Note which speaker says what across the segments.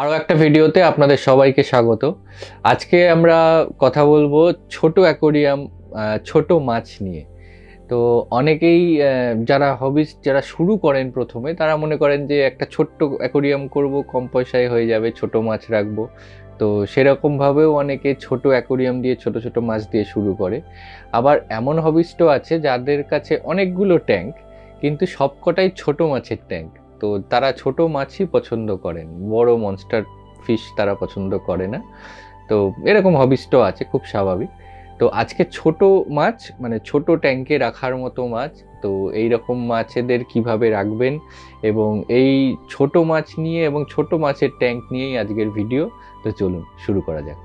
Speaker 1: আরও একটা ভিডিওতে আপনাদের সবাইকে স্বাগত। আজকে আমরা কথা বলবো ছোট অ্যাকোরিয়াম, ছোট মাছ নিয়ে। তো অনেকেই যারা শুরু করেন প্রথমে, তারা মনে করেন যে একটা ছোট্ট অ্যাকোরিয়াম করব, কম পয়সায় হয়ে যাবে, ছোট মাছ রাখবো। তো সেরকমভাবেও অনেকে ছোট অ্যাকোরিয়াম দিয়ে ছোট ছোট মাছ দিয়ে শুরু করে। আবার এমন হবিস্টও আছে যাদের কাছে অনেকগুলো ট্যাঙ্ক, কিন্তু সবকটাই ছোট মাছের ট্যাঙ্ক। তো তারা ছোট মাছই পছন্দ করেন, বড় মনস্টার ফিশ তারা পছন্দ করে না। তো এরকম হবিস্টও আছে, খুব স্বাভাবিক। তো আজকে ছোট মাছ, মানে ছোট ট্যাঙ্কে রাখার মতো মাছ, তো এই রকম মাছেদের কিভাবে রাখবেন, এবং এই ছোট মাছ নিয়ে এবং ছোট মাছের ট্যাঙ্ক নিয়েই আজকের ভিডিও। তো চলুন শুরু করা যাক।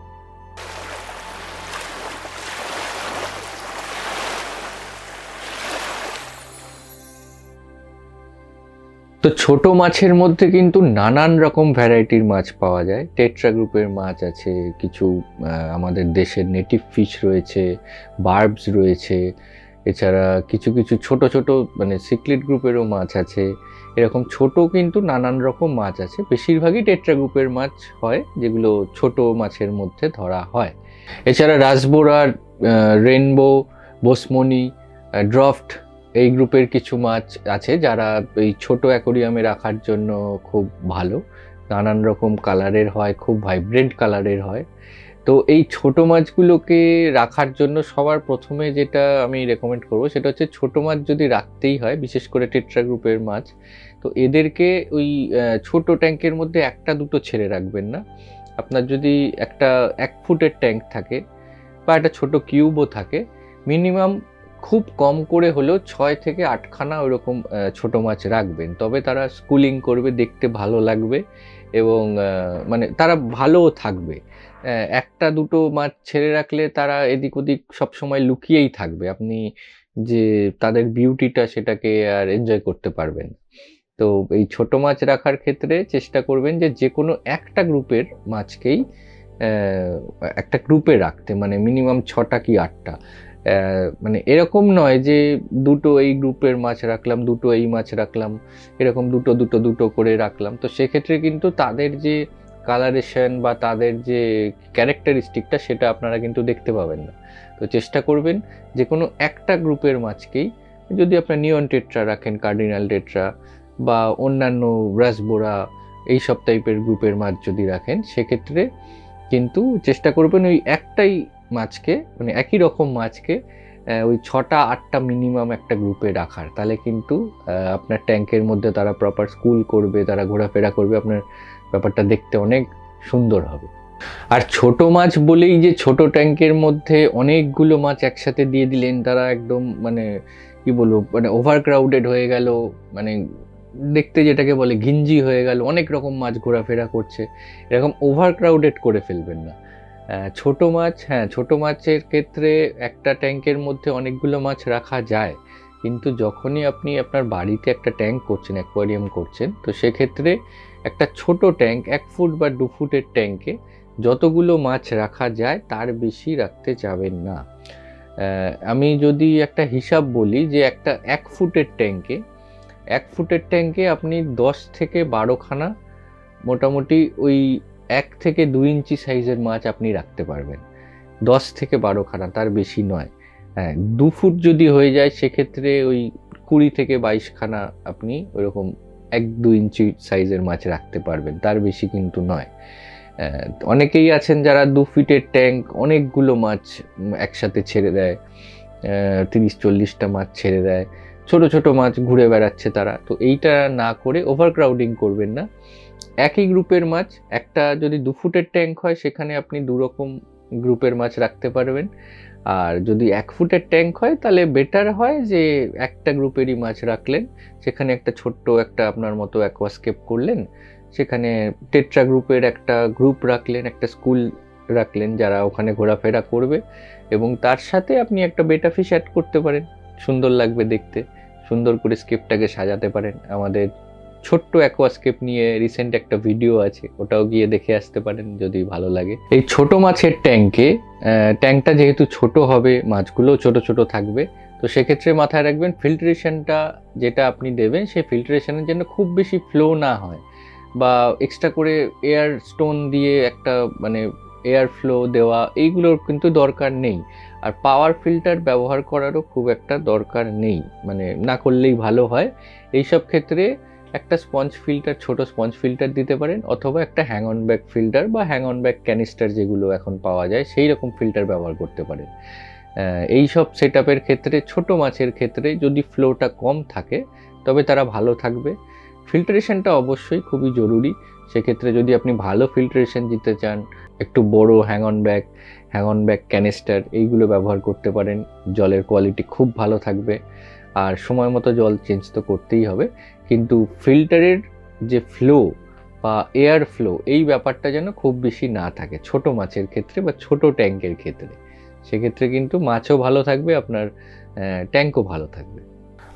Speaker 1: তো ছোট মাছের মধ্যে কিন্তু নানান রকম ভ্যারাইটির মাছ পাওয়া যায়। টেট্রা গ্রুপের মাছ আছে, কিছু আমাদের দেশের নেটিভ ফিশ রয়েছে, বার্বস রয়েছে, এছাড়া কিছু কিছু ছোট ছোট মানে সিক্লিড গ্রুপেরও মাছ আছে। এরকম ছোট কিন্তু নানান রকম মাছ আছে। বেশিরভাগই টেট্রা গ্রুপের মাছ হয়, যেগুলো ছোট মাছের মধ্যে ধরা হয়। এছাড়া রাসবোরার, রেনবো, বোসমনি, ড্রফট, এই গ্রুপের কিছু মাছ আছে যারা এই ছোট অ্যাকোরিয়ামে রাখার জন্য খুব ভালো। নানান রকম কালারের হয়, খুব ভাইব্রেন্ট কালারের হয়। তো এই ছোট মাছগুলোকে রাখার জন্য সবার প্রথমে যেটা আমি রেকমেন্ড করবো, সেটা হচ্ছে ছোট মাছ যদি রাখতেই হয়, বিশেষ করে টেট্রা গ্রুপের মাছ, তো এদেরকে ওই ছোট ট্যাঙ্কের মধ্যে একটা দুটো ছেড়ে রাখবেন না। আপনার যদি একটা 1 ফুটের ট্যাঙ্ক থাকে বা একটা ছোট কিউবও থাকে, মিনিমাম খুব কম করে হলেও 6 থেকে 8খানা ওরকম ছোট মাছ রাখবেন। তবে তারা স্কুলিং করবে, দেখতে ভালো লাগবে, এবং মানে তারা ভালোও থাকবে। একটা দুটো মাছ ছেড়ে রাখলে তারা এদিক ওদিক সবসময় লুকিয়েই থাকবে, আপনি যে তাদের বিউটিটা সেটাকে আর এনজয় করতে পারবেন। তো এই ছোট মাছ রাখার ক্ষেত্রে চেষ্টা করবেন যে যে কোনো একটা গ্রুপের মাছকেই একটা গ্রুপে রাখতে, মানে মিনিমাম 6টা কি 8টা। মানে এরকম নয় যে দুটো এই গ্রুপের মাছ রাখলাম, দুটো এই মাছ রাখলাম, এরকম দুটো দুটো দুটো করে রাখলাম। তো সেক্ষেত্রে কিন্তু তাদের যে কালারেশন বা তাদের যে ক্যারেক্টারিস্টিকটা, সেটা আপনারা কিন্তু দেখতে পাবেন না। তো চেষ্টা করবেন যে কোনো একটা গ্রুপের মাছকেই, যদি আপনার নিয়ন টেট্রা রাখেন, কার্ডিনাল টেট্রা বা অন্যান্য রাসবোরা, এইসব টাইপের গ্রুপের মাছ যদি রাখেন, সেক্ষেত্রে কিন্তু চেষ্টা করবেন ওই একটাই মাছকে, মানে একই রকম মাছকে ওই 6টা 8টা মিনিমাম একটা গ্রুপে রাখার। তাহলে কিন্তু আপনার ট্যাঙ্কের মধ্যে তারা প্রপার স্কুল করবে, তারা ঘোরাফেরা করবে, আপনার ব্যাপারটা দেখতে অনেক সুন্দর হবে। আর ছোট মাছ বলেই যে ছোট ট্যাঙ্কের মধ্যে অনেকগুলো মাছ একসাথে দিয়ে দিলেন, তারা একদম মানে কি বলবো, মানে ওভার ক্রাউডেড হয়ে গেল, মানে দেখতে যেটাকে বলে ঘিঞ্জি হয়ে গেল, অনেক রকম মাছ ঘোরাফেরা করছে, এরকম ওভার ক্রাউডেড করে ফেলবেন না। ছোট মাছ, হ্যাঁ, ছোট মাছের ক্ষেত্রে একটা ট্যাঙ্কের মধ্যে অনেকগুলো মাছ রাখা যায়, কিন্তু যখনই আপনি আপনার বাড়িতে একটা ট্যাঙ্ক করছেন, অ্যাকোয়ারিয়াম করছেন, তো সেক্ষেত্রে একটা ছোট ট্যাঙ্ক, 1 ফুট বা 2 ফুটের ট্যাঙ্কে যতগুলো মাছ রাখা যায় তার বেশি রাখতে যাবেন না। আমি যদি একটা হিসাব বলি, যে একটা 1 ফুটের ট্যাঙ্কে আপনি 10 থেকে 12খানা মোটামুটি ওই 1 থেকে 2 ইঞ্চি সাইজের মাছ আপনি রাখতে পারবেন। 10 থেকে 12খানা, তার বেশি নয়। হ্যাঁ, 2 ফুট যদি হয়ে যায়, সেক্ষেত্রে ওই 20 থেকে 22খানা আপনি ওইরকম 1-2 ইঞ্চি সাইজের মাছ রাখতে পারবেন, তার বেশি কিন্তু নয়। অনেকেই আছেন যারা 2 ফিটের ট্যাঙ্ক, অনেকগুলো মাছ একসাথে ছেড়ে দেয়, 30-40টা মাছ ছেড়ে দেয়, ছোট ছোট মাছ ঘুরে বেড়াচ্ছে তারা। তো এইটা না করে ওভার ক্রাউডিং করবেন না। একই গ্রুপের মাছ, একটা যদি 2 ফুটের ট্যাঙ্ক হয়, সেখানে আপনি দুরকম গ্রুপের মাছ রাখতে পারবেন। আর যদি 1 ফুটের ট্যাঙ্ক হয়, তাহলে বেটার হয় যে একটা গ্রুপেরই মাছ রাখলেন, সেখানে একটা ছোট্ট একটা আপনার মতো অ্যাকোয়াস্কেপ করলেন, সেখানে টেট্রা গ্রুপের একটা গ্রুপ রাখলেন, একটা স্কুল রাখলেন যারা ওখানে ঘোরাফেরা করবে, এবং তার সাথে আপনি একটা বেটা ফিশ অ্যাড করতে পারেন, সুন্দর লাগবে দেখতে, সুন্দর করে স্কেপটাকে সাজাতে পারেন। আমাদের ছোট্ট অ্যাকোয়াস্কেপ নিয়ে রিসেন্ট একটা ভিডিও আছে, ওটাও গিয়ে দেখে আসতে পারেন যদি ভালো লাগে। এই ছোট মাছের ট্যাঙ্কে, ট্যাঙ্কটা যেহেতু ছোট হবে, মাছগুলোও ছোট ছোট থাকবে, তো সেক্ষেত্রে মাথায় রাখবেন ফিল্ট্রেশনটা যেটা আপনি দেবেন, সেই ফিল্ট্রেশনের জন্য খুব বেশি ফ্লো না হয়। বা এক্সট্রা করে এয়ার স্টোন দিয়ে একটা মানে এয়ার ফ্লো দেওয়া, এইগুলোর কিন্তু দরকার নেই। আর পাওয়ার ফিল্টার ব্যবহার করারও খুব একটা দরকার নেই, মানে না করলেই ভালো হয়। এইসব ক্ষেত্রে একটা স্পঞ্জ ফিল্টার, ছোট স্পঞ্জ ফিল্টার দিতে পারেন, অথবা একটা হ্যাং অন ব্যাক ফিল্টার বা হ্যাং অন ব্যাক ক্যানিস্টার যেগুলো এখন পাওয়া যায় সেই রকম ফিল্টার ব্যবহার করতে পারেন। এই সব সেট আপের ক্ষেত্রে, ছোট মাছের ক্ষেত্রে যদি ফ্লোটা কম থাকে তবে তারা ভালো থাকবে। ফিল্টারেশনটা অবশ্যই খুবই জরুরি। সেক্ষেত্রে যদি আপনি ভালো ফিল্টারেশন দিতে চান, একটু বড় হ্যাং অন ব্যাক ক্যানিস্টার এইগুলো ব্যবহার করতে পারেন। জলের কোয়ালিটি খুব ভালো থাকবে। আর সময় মতো জল চেঞ্জ তো করতেই হবে, কিন্তু ফিল্টারের যে ফ্লো বা এয়ার ফ্লো, এই ব্যাপারটা যেন খুব বেশি না থাকে ছোট মাছের ক্ষেত্রে বা ছোট ট্যাঙ্কের ক্ষেত্রে। সেক্ষেত্রে কিন্তু মাছও ভালো থাকবে, আপনার ট্যাঙ্কও ভালো থাকবে।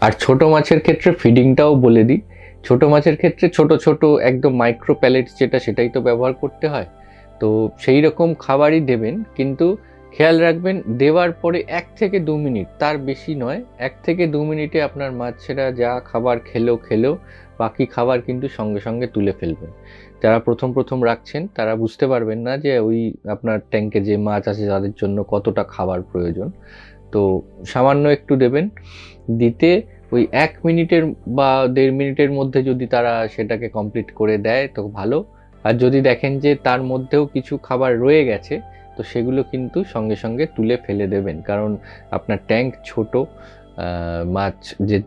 Speaker 1: আর ছোট মাছের ক্ষেত্রে ফিডিংটাও বলে দিই। ছোট মাছের ক্ষেত্রে ছোট ছোট একদম মাইক্রো প্যালেটস যেটা, সেটাই তো ব্যবহার করতে হয়। তো সেই রকম খাবারই দেবেন, কিন্তু খেয়াল রাখবেন দেওয়ার পরে 1 থেকে 2 মিনিট, তার বেশি নয়, 1 থেকে 2 মিনিটে আপনার মাছেরা যা খাবার খেলো, বাকি খাবার কিন্তু সঙ্গে সঙ্গে তুলে ফেলবেন। যারা প্রথম প্রথম রাখছেন তারা বুঝতে পারবেন না যে ওই আপনার ট্যাঙ্কে যে মাছ আছে তাদের জন্য কতটা খাবার প্রয়োজন। তো সামান্য একটু দেবেন, দিতে ওই 1 মিনিটের বা 1.5 মিনিটের মধ্যে যদি তারা সেটাকে কমপ্লিট করে দেয় তো ভালো। আর যদি দেখেন যে তার মধ্যেও কিছু খাবার রয়ে গেছে, তো সেগুলো কিন্তু সঙ্গে সঙ্গে তুলে ফেলে দেবেন, কারণ আপনার ট্যাঙ্ক ছোট। মাছ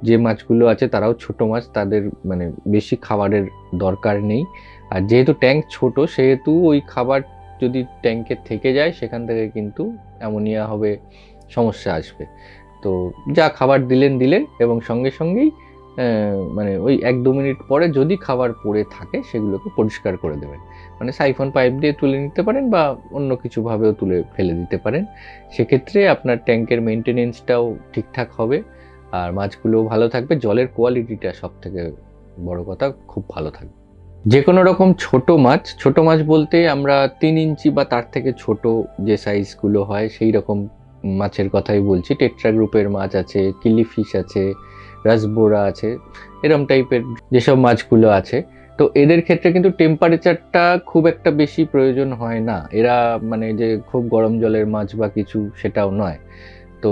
Speaker 1: যে মাছগুলো আছে তারাও ছোট মাছ, তাদের মানে বেশি খাবারের দরকার নেই। আর যেহেতু ট্যাঙ্ক ছোট, সেহেতু ওই খাবার যদি ট্যাঙ্কে থেকে যায় সেখান থেকে কিন্তু অ্যামোনিয়া হবে, সমস্যা আসবে। তো যা খাবার দিলেন এবং সঙ্গে সঙ্গেই মানে ওই 1-2 মিনিট পরে যদি খাবার পড়ে থাকে সেগুলোকে পরিষ্কার করে দেবেন। মানে সাইফন পাইপ দিয়ে তুলে নিতে পারেন বা অন্য কিছুভাবেও তুলে ফেলে দিতে পারেন। সেক্ষেত্রে আপনার ট্যাঙ্কের মেনটেনেন্সটাও ঠিকঠাক হবে, আর মাছগুলোও ভালো থাকবে। জলের কোয়ালিটিটা সবথেকে বড় কথা, খুব ভালো থাকবে। যে কোনো রকম ছোট মাছ বলতে আমরা 3 ইঞ্চি বা তার থেকে ছোট যে সাইজগুলো হয় সেই রকম মাছের কথাই বলছি। টেট্রা গ্রুপের মাছ আছে, কিলিফিশ আছে, রাসবোরা আছে, এরম টাইপের যেসব মাছগুলো আছে। তো এদের ক্ষেত্রে কিন্তু টেম্পারেচারটা খুব একটা বেশি প্রয়োজন হয় না। এরা মানে যে খুব গরম জলের মাছ বা কিছু, সেটাও নয়। তো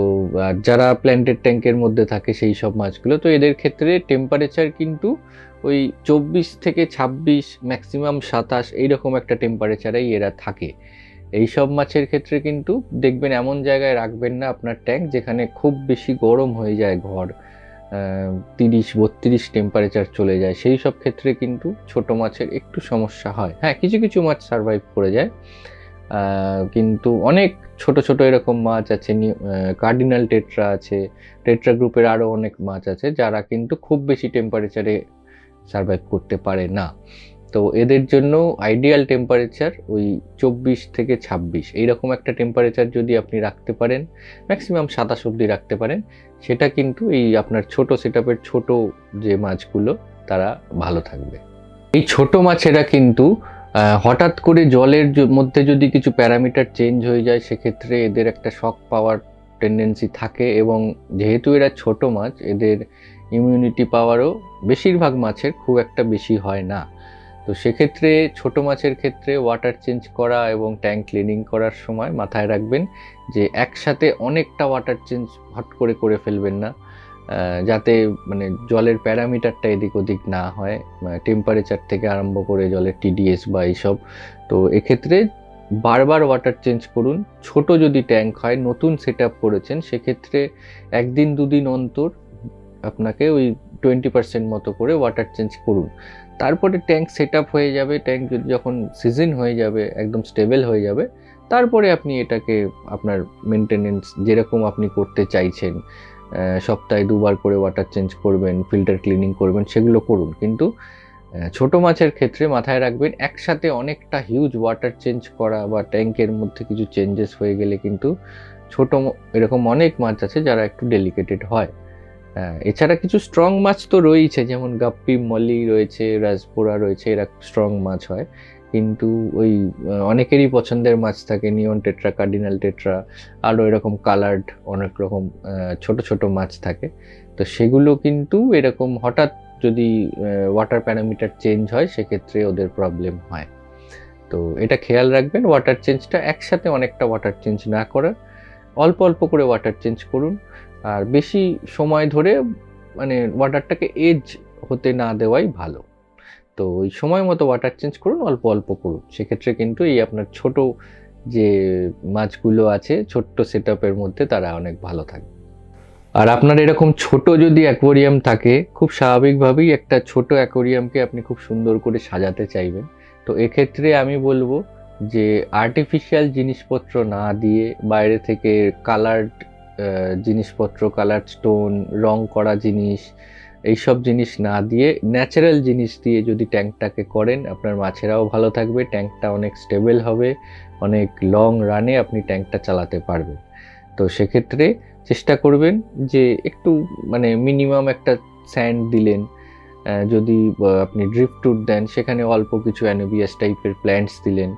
Speaker 1: যারা প্ল্যান্টেড ট্যাঙ্কের মধ্যে থাকে সেই সব মাছগুলো, তো এদের ক্ষেত্রে টেম্পারেচার কিন্তু ওই 24 থেকে 26, ম্যাক্সিমাম 27, এইরকম একটা টেম্পারেচারেই এরা থাকে। এই সব মাছের ক্ষেত্রে কিন্তু দেখবেন এমন জায়গায় রাখবেন না আপনার ট্যাঙ্ক যেখানে খুব বেশি গরম হয়ে যায় ঘর, 30-32 টেম্পারেচার চলে যায়। সেই সব ক্ষেত্রে কিন্তু ছোট মাছের একটু সমস্যা হয়। হ্যাঁ, কিছু কিছু মাছ সারভাইভ করে যায়, কিন্তু অনেক ছোট ছোট এরকম মাছ আছে, কার্ডিনাল টেট্রা আছে, টেট্রা গ্রুপের আরও অনেক মাছ আছে যারা কিন্তু খুব বেশি টেম্পারেচারে সারভাইভ করতে পারে না। তো এদের জন্য আইডিয়াল টেম্পারেচার ওই 24 থেকে 26 এইরকম একটা টেম্পারেচার যদি আপনি রাখতে পারেন, ম্যাক্সিমাম 27 অবধি রাখতে পারেন, সেটা কিন্তু এই আপনার ছোট সেটআপের ছোট যে মাছগুলো তারা ভালো থাকবে। এই ছোট মাছেরা কিন্তু হঠাৎ করে জলের মধ্যে যদি কিছু প্যারামিটার চেঞ্জ হয়ে যায় সেক্ষেত্রে এদের একটা শক পাওয়ার টেন্ডেন্সি থাকে, এবং যেহেতু এরা ছোট মাছ, এদের ইমিউনিটি পাওয়ারও বেশিরভাগ মাছের খুব একটা বেশি হয় না। তো সেক্ষেত্রে ছোট মাছের ক্ষেত্রে ওয়াটার চেঞ্জ করা এবং ট্যাঙ্ক ক্লিনিং করার সময় মাথায় রাখবেন যে একসাথে অনেকটা ওয়াটার চেঞ্জ হট করে ফেলবেন না, যাতে মানে জলের প্যারামিটারটা এদিক ওদিক না হয়, টেম্পারেচার থেকে আরম্ভ করে জলের টিডিএস বা এইসব। তো এক্ষেত্রে বারবার ওয়াটার চেঞ্জ করুন। ছোট যদি ট্যাঙ্ক হয়, নতুন সেট আপ করেছেন, সেক্ষেত্রে 1-2 দিন অন্তর আপনাকে ওই 20% মতো করে ওয়াটার চেঞ্জ করুন। তারপরে ট্যাঙ্ক সেট আপ হয়ে যাবে, ট্যাঙ্ক যখন সিজন হয়ে যাবে, একদম স্টেবল হয়ে যাবে, তারপরে আপনি এটাকে আপনার মেনটেনেন্স যেরকম আপনি করতে চাইছেন, সপ্তাহে 2বার করে ওয়াটার চেঞ্জ করবেন, ফিল্টার ক্লিনিং করবেন, সেগুলো করুন। কিন্তু ছোট মাছের ক্ষেত্রে মাথায় রাখবেন একসাথে অনেকটা হিউজ ওয়াটার চেঞ্জ করা বা ট্যাঙ্কের মধ্যে কিছু চেঞ্জেস হয়ে গেলে কিন্তু এরকম অনেক মাছ আছে যারা একটু ডেলিকেটেড হয়। এছাড়া কিছু স্ট্রং মাছ তো রয়েছে, যেমন গাপ্পি, মলি রয়েছে, রাসবোরা রয়েছে, এরা স্ট্রং মাছ হয়। কিন্তু ওই অনেকেরই পছন্দের মাছ থাকে নিয়ন টেট্রা, কার্ডিনাল টেট্রা, আরও এরকম কালার্ড অনেক রকম ছোট ছোট মাছ থাকে। তো সেগুলো কিন্তু এরকম হঠাৎ যদি ওয়াটার প্যারামিটার চেঞ্জ হয় সেক্ষেত্রে ওদের প্রবলেম হয়। তো এটা খেয়াল রাখবেন, ওয়াটার চেঞ্জটা একসাথে অনেকটা ওয়াটার চেঞ্জ না করে অল্প অল্প করে ওয়াটার চেঞ্জ করুন। আর বেশি সময় ধরে মানে ওয়াটারটাকে এজ হতে না দেওয়াই ভালো। তো ওই সময় মতো ওয়াটার চেঞ্জ করুন, অল্প অল্প করুন। সেক্ষেত্রে কিন্তু এই আপনার ছোট যে মাছগুলো আছে ছোট্ট সেট আপের মধ্যে তারা অনেক ভালো থাকবে। আর আপনার এরকম ছোট যদি অ্যাকোয়ারিয়াম থাকে, খুব স্বাভাবিকভাবেই একটা ছোট অ্যাকোয়ারিয়ামকে আপনি খুব সুন্দর করে সাজাতে চাইবেন। তো এক্ষেত্রে আমি বলবো যে আর্টিফিশিয়াল জিনিসপত্র না দিয়ে, বাইরে থেকে কালার্ড জিনিসপত্র, কালার স্টোন, রং করা জিনিস, এইসব জিনিস না দিয়ে ন্যাচারাল জিনিস দিয়ে যদি ট্যাঙ্কটাকে করেন, আপনার মাছেরাও ভালো থাকবে, ট্যাঙ্কটা অনেক স্টেবল হবে, অনেক লং রানে আপনি ট্যাঙ্কটা চালাতে পারবেন। তো সেক্ষেত্রে চেষ্টা করবেন যে একটু মানে মিনিমাম একটা স্যান্ড দিলেন, যদি আপনি ড্রিফটুড দেন সেখানে অল্প কিছু অ্যানোবিয়াস টাইপের প্ল্যান্টস দিলেন,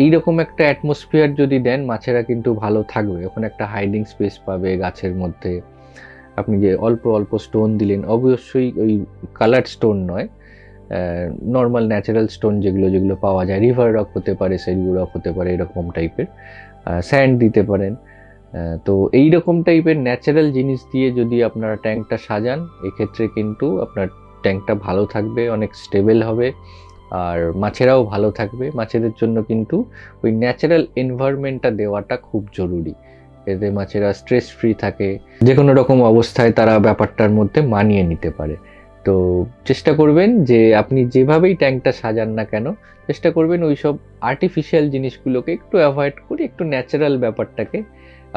Speaker 1: এইরকম একটা অ্যাটমসফিয়ার যদি দেন, মাছেরা কিন্তু ভালো থাকবে, ওখানে একটা হাইডিং স্পেস পাবে গাছের মধ্যে। আপনি যে অল্প অল্প স্টোন দিলেন, অবশ্যই ওই কালার স্টোন নয়, নর্মাল ন্যাচারাল স্টোন যেগুলো পাওয়া যায়, রিভার রক হতে পারে, সেলু রক হতে পারে, এরকম টাইপের স্যান্ড দিতে পারেন। তো এইরকম টাইপের ন্যাচারাল জিনিস দিয়ে যদি আপনারা ট্যাঙ্কটা সাজান, এক্ষেত্রে কিন্তু আপনার ট্যাঙ্কটা ভালো থাকবে, অনেক স্টেবল হবে, আর মাছেরাও ভালো থাকবে। মাছেদের জন্য কিন্তু ওই ন্যাচারাল এনভায়রনমেন্টটা দেওয়াটা খুব জরুরি, এতে মাছেরা স্ট্রেস ফ্রি থাকে, যে কোনো রকম অবস্থায় তারা ব্যাপারটার মধ্যে মানিয়ে নিতে পারে। তো চেষ্টা করবেন যে আপনি যেভাবেই ট্যাঙ্কটা সাজান না কেন, চেষ্টা করবেন ওই সব আর্টিফিশিয়াল জিনিসগুলোকে একটু অ্যাভয়েড করে একটু ন্যাচারাল ব্যাপারটাকে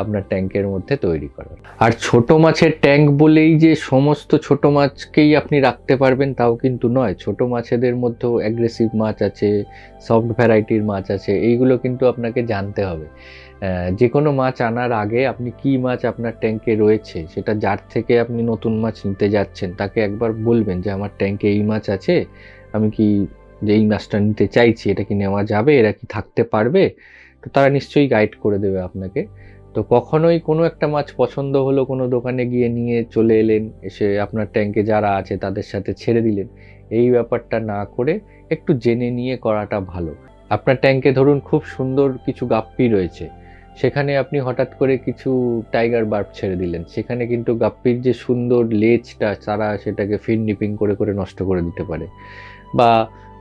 Speaker 1: আপনার ট্যাঙ্কের মধ্যে তৈরি করার। আর ছোট মাছের ট্যাঙ্ক বলেই যে সমস্ত ছোট মাছকেই আপনি রাখতে পারবেন তাও কিন্তু নয়। ছোট মাছেদের মধ্যেও অ্যাগ্রেসিভ মাছ আছে, সফট ভ্যারাইটির মাছ আছে, এইগুলো কিন্তু আপনাকে জানতে হবে। যে কোনো মাছ আনার আগে আপনি কি মাছ আপনার ট্যাঙ্কে রয়েছে, সেটা যার থেকে আপনি নতুন মাছ নিতে যাচ্ছেন তাকে একবার বলবেন যে আমার ট্যাঙ্কে এই মাছ আছে, আমি কি যে এই মাছটা নিতে চাইছি, এটা কি নেওয়া যাবে, এরা কি থাকতে পারবে? তো তারা নিশ্চয়ই গাইড করে দেবে আপনাকে। তো কখনোই কোনো একটা মাছ পছন্দ হলো, কোনো দোকানে গিয়ে নিয়ে চলে এলেন, এসে আপনার ট্যাঙ্কে যারা আছে তাদের সাথে ছেড়ে দিলেন, এই ব্যাপারটা না করে একটু জেনে নিয়ে করাটা ভালো। আপনার ট্যাঙ্কে ধরুন খুব সুন্দর কিছু গাপ্পি রয়েছে, সেখানে আপনি হঠাৎ করে কিছু টাইগার বার্ব ছেড়ে দিলেন, সেখানে কিন্তু গাপ্পির যে সুন্দর লেজটা তারা সেটাকে ফিন নিপিং করে করে নষ্ট করে দিতে পারে। বা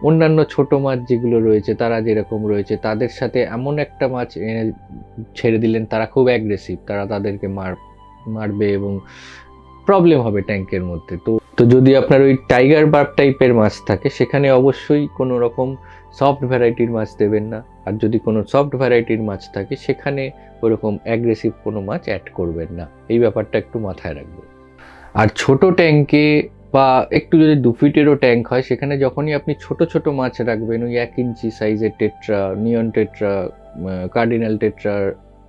Speaker 1: অন্যান্য ছোট মাছ যেগুলো রয়েছে তারা যেরকম রয়েছে, তাদের সাথে এমন একটা মাছ এনে ছেড়ে দিলেন, তারা খুব অ্যাগ্রেসিভ, তারা তাদেরকে মারবে এবং প্রবলেম হবে ট্যাঙ্কের মধ্যে। তো তো যদি আপনার ওই টাইগার বার্ব টাইপের মাছ থাকে, সেখানে অবশ্যই কোনো রকম সফট ভ্যারাইটির মাছ দেবেন না। আর যদি কোনো সফট ভ্যারাইটির মাছ থাকে, সেখানে ওরকম অ্যাগ্রেসিভ কোনো মাছ অ্যাড করবেন না, এই ব্যাপারটা একটু মাথায় রাখবেন। আর ছোট ট্যাঙ্কে বা একটু যদি 2 ফিটেরও ট্যাঙ্ক হয়, সেখানে যখনই আপনি ছোট ছোট মাছ রাখবেন, ওই 1 ইঞ্চি সাইজের টেট্রা, নিয়ন টেট্রা, কার্ডিনাল টেট্রা,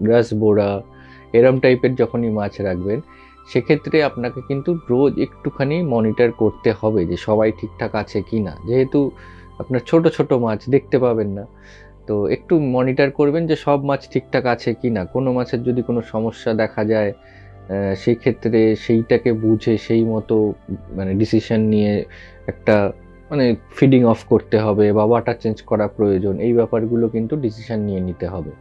Speaker 1: গ্রাস বোরা, এরম টাইপের যখনই মাছ রাখবেন, সেক্ষেত্রে আপনাকে কিন্তু রোজ একটুখানি মনিটর করতে হবে যে সবাই ঠিকঠাক আছে কি না, যেহেতু আপনার ছোট ছোট মাছ দেখতে পাবেন না। তো একটু মনিটর করবেন যে সব মাছ ঠিকঠাক আছে কি না, কোনো মাছের যদি কোনো সমস্যা দেখা যায়, সেই ক্ষেত্রে সেইটাকে বুঝে সেই মতো মানে ডিসিশন নিয়ে একটা মানে ফিডিং অফ করতে হবে বা ওয়াটার চেঞ্জ করা প্রয়োজন, এই ব্যাপারগুলো কিন্তু ডিসিশন নিয়ে নিতে হবে।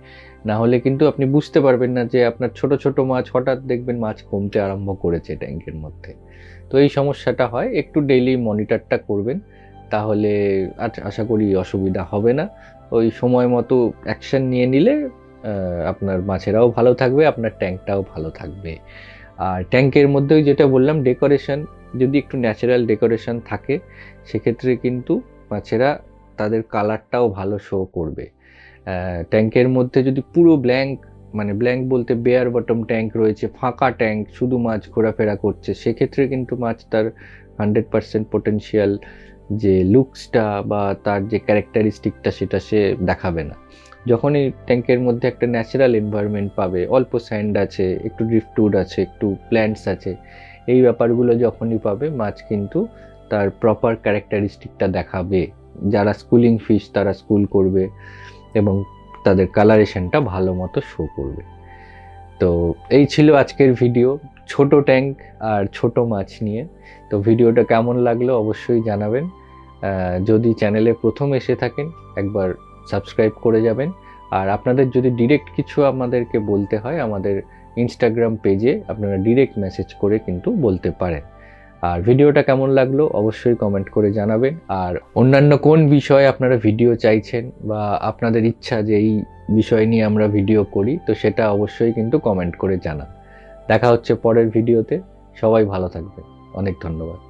Speaker 1: না হলে কিন্তু আপনি বুঝতে পারবেন না যে আপনার ছোট ছোট মাছ হঠাৎ দেখবেন মাছ কমতে আরম্ভ করেছে ট্যাঙ্কের মধ্যে। তো এই সমস্যাটা হয়, একটু ডেইলি মনিটরটা করবেন, তাহলে আশা করি অসুবিধা হবে না। ওই সময় মতো অ্যাকশন নিয়ে নিলে আপনার মাছেরাও ভালো থাকবে, আপনার ট্যাঙ্কটাও ভালো থাকবে। আর ট্যাঙ্কের মধ্যেও যেটা বললাম, ডেকোরেশন যদি একটু ন্যাচারাল ডেকোরেশন থাকে, সেক্ষেত্রে কিন্তু মাছেরা তাদের কালারটাও ভালো শো করবে। ট্যাঙ্কের মধ্যে যদি পুরো ব্ল্যাঙ্ক, মানে ব্ল্যাঙ্ক বলতে বেয়ার বটম ট্যাঙ্ক রয়েছে, ফাঁকা ট্যাঙ্ক, শুধু মাছ ঘোরাফেরা করছে, সেক্ষেত্রে কিন্তু মাছ তার 100% পোটেনশিয়াল যে লুকসটা বা তার যে ক্যারেক্টারিস্টিকটা সেটা সে দেখাবে না। যখনই ট্যাঙ্কের মধ্যে একটা ন্যাচারাল এনভায়রনমেন্ট পাবে, অল্প স্যান্ড আছে, একটু ড্রিফটউড আছে, একটু প্ল্যান্টস আছে, এই ব্যাপারগুলো যখনই পাবে, মাছ কিন্তু তার প্রপার ক্যারেক্টারিস্টিকটা দেখাবে। যারা স্কুলিং ফিশ তারা স্কুল করবে এবং তাদের কালারেশনটা ভালো মতো শো করবে। তো এই ছিল আজকের ভিডিও। ছোট ট্যাঙ্ক আর ছোট মাছ নিয়ে। তো ভিডিওটা কেমন লাগলো অবশ্যই জানাবেন। যদি চ্যানেলে প্রথম এসে থাকেন একবার সাবস্ক্রাইব করে যাবেন। আর আপনাদের যদি ডিরেক্ট কিছু আমাদেরকে বলতে হয়, আমাদের ইনস্টাগ্রাম পেজে আপনারা ডিরেক্ট মেসেজ করে কিন্তু বলতে পারেন। আর ভিডিওটা কেমন লাগলো অবশ্যই কমেন্ট করে জানাবেন। আর অন্যান্য কোন বিষয়ে আপনারা ভিডিও চাইছেন বা আপনাদের ইচ্ছা যে এই বিষয় নিয়ে আমরা ভিডিও করি, তো সেটা অবশ্যই কিন্তু কমেন্ট করে জানান। দেখা হচ্ছে পরের ভিডিওতে। সবাই ভালো থাকবেন। অনেক ধন্যবাদ।